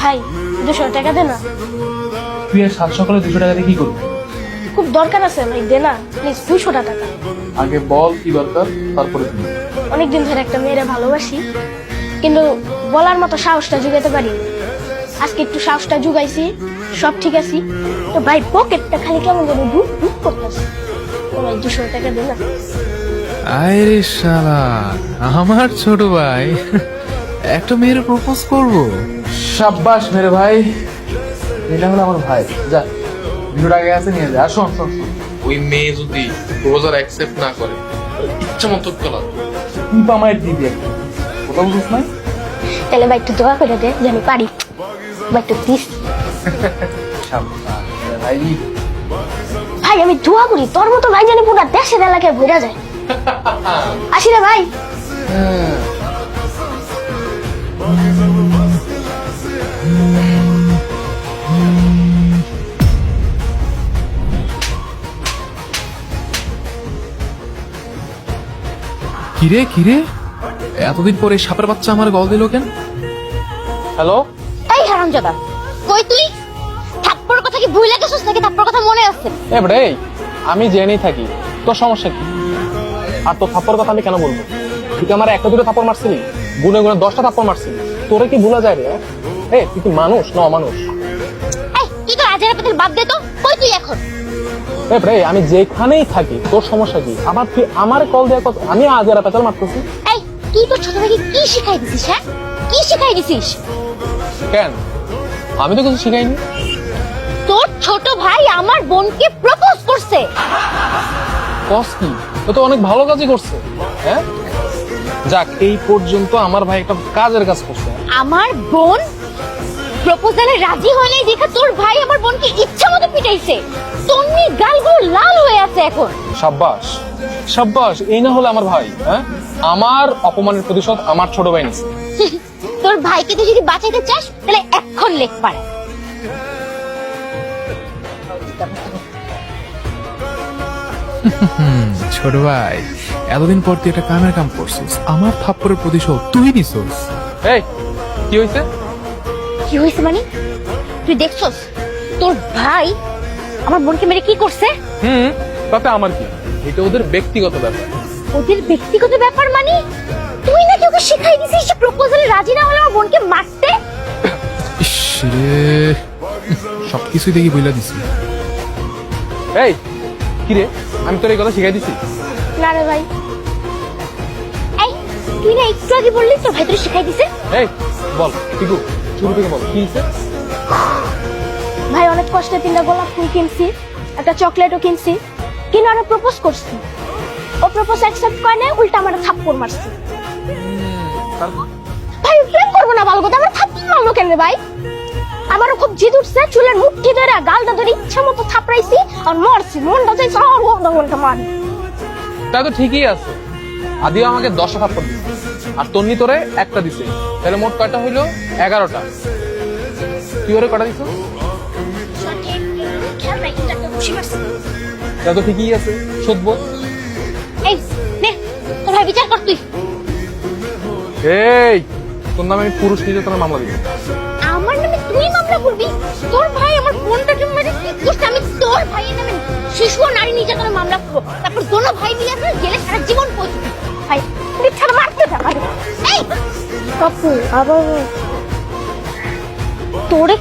ভাই 200 টাকা দে না। তুই আর সাত সকালে 200 টাকা দিয়ে কি করবি? খুব দরকার আছে ভাই, দে না প্লিজ 200 টাকা। আগে বল কি দরকার, তারপরে তুমি। অনেকদিন ধরে একটা মেয়েরে ভালোবাসি, কিন্তু বলার মতো সাহসটা জুগাতে পারি। আজকে একটু সাহসটা জুগাইছি, সব ঠিক আছে। তো ভাই পকেটটা খালি কেমন যেন ধুপ ধুপ করতেছে। ও ভাই 200 টাকা দে না। আরে শালা, আমার ছোট ভাই একটা মেয়ের প্রপোজ করব। সাব্বাস মেরে ভাই, এটা হলো আমার ভাই। যা 200 টাকা আছে নিয়ে যা। আর শোন শোন শোন, ওই মেয়ে যদি প্রপোজাল অ্যাকসেপ্ট না করে ইচ্ছা মতো তোলা তুই তো আমার দিবি একটা, কোথাও বুঝ নাই। তাহলে ভাই একটু দোয়া করে দে যে আমি পারি, ভাই একটু প্লিজ। সাব্বাস মেরে ভাই। ভাই আমি দোয়া করি তোর মতো ভাই জানি পুরো দেশের এলাকায় ঘুরে যায়। আসি রে ভাই। কিরে কিরে, এতদিন পরে সাপের বাচ্চা আমার গল দিল কেন? হ্যালো, এই হারামজাদা, কই তুই? থাপ্পড় কথা কি ভুলে গেছিস নাকি থাপ্পড় কথা মনে আছে? এ bre, আমি জেনেই থাকি তোর সমস্যা কি। আর তোর থাপ্পড় কথা আমি কেন বলবো? তুই কি আমার একটা দুটো থাপ্পড় মারছিলি? গুনে গুনে 10টা থাপ্পড় মারছিলি। তোরে কি ভুলা যায় রে? এ তুই কি মানুষ না অমানুষ? এই তুই তো আজের পাতিল বাদ দে তো, কই তুই এখন? এ bre, আমি যেখানেই থাকি তোর সমস্যা কি? আবার তুই আমার কল দেওয়ার কথা, আমি আজেরা পেতাল মারতেছি এই তুই তোর ছোট ভাইকে কি শিখাই দিছিস? হ্যাঁ, কি শিখাই দিছিস? কেন? আমি তো কিছু শিখাইনি। তোর ছোট ভাই আমার বোনকে প্রপোজ করছে। কস কি? ও তো অনেক ভালো কাজই করছে। হ্যাঁ, যাক এই পর্যন্ত আমার ভাই একটা কাজের কাজ করছে। আমার বোন প্রপোজালে রাজি হয় নাই দেখে তোর ভাই আমার বোনকে ইচ্ছা মতো পিটাইছে। তন্নি গালগুলো লাল হয়ে আছে এখন। সাব্বাস সাব্বাস, এই না হলে আমার ভাই। হ্যাঁ, আমার অপমানের প্রতিশোধ আমার ছোট ভাই নিছে। তোর ভাইকে তুই যদি বাঁচাইতে চাস তাহলে এখন লেখ পাড়া। ছোট ভাই, এতদিন পর তুই একটা কামের কাম করছিস, আমার থাপ্পড়ের প্রতিশোধ তুই নিছিস। এই কি হয়েছে? কি হয়েছে মানে? তুই দেখছস তোর ভাই আমার বোনকে মেরে কি করছে? তাতে আমার কি? এটা ওদের ব্যক্তিগত ব্যাপার। ওদের ব্যক্তিগত ব্যাপার মানে? তুই নাকি ওকে শিখাই দিছিস যে প্রপোজালে রাজি না হলে আমার বোনকে মারতে? ইস রে, সবকিছুই দেখি বইলা দিছি। এই কি রে, আমি তোর এই কথা শিখাই দিছি? না রে ভাই। এই তুই না একটু আগে বললি তোর ভাই তোর শিখাই দিছে? এই বল টিকু, শুরু থেকে বল কি হয়েছে? ভাই অনেক কষ্টে 3টা গোলাপ ফুল কিনছি, একটা চকলেটও কিনছি, কিন্তু আমি প্রপোজ করছি। ও প্রপোজ অ্যাকসেপ্ট করে না, উল্টা আমার থাপ্পড় মারছে। ভাই প্রেম করবো না ভালো কথা, আমার থাপ্পড় মারলো কেন রে ভাই? আমারও খুব জিদ উঠছে, চুলের মুঠি ধরে গালটা ধরে ইচ্ছা মতো থাপড়াইছি আর মরছি। মনটা চাইছে মনটা মার। তা তো ঠিকই আছে, আদিও আমাকে 10টা থাপ্পড় দিছে আর তন্নি তোরে একটা দিছে, তাহলে মোট কয়টা হইলো? 11টা। তুই ওরে কটা দিছ? তা তো ঠিকই আছে, শোধবো। এই নে তোর ভাই বিচার কর তুই। এই তোর নামে আমি পুরুষ নির্যাতনের মামলা দিব। আমার নামে তুই মামলা করবি? তোর ভাই আমার বোনটাকে মেরে কি করছে? আমি তোর ভাইয়ের নামে শিশু ও নারী নির্যাতনের মামলা করবো, তারপর দোনো ভাই মিলে আমরা জেলে সারা জীবন পৌঁছবি। ভাই তুই ছাড়া মারতে থাক। এই কাকু আবার তোরে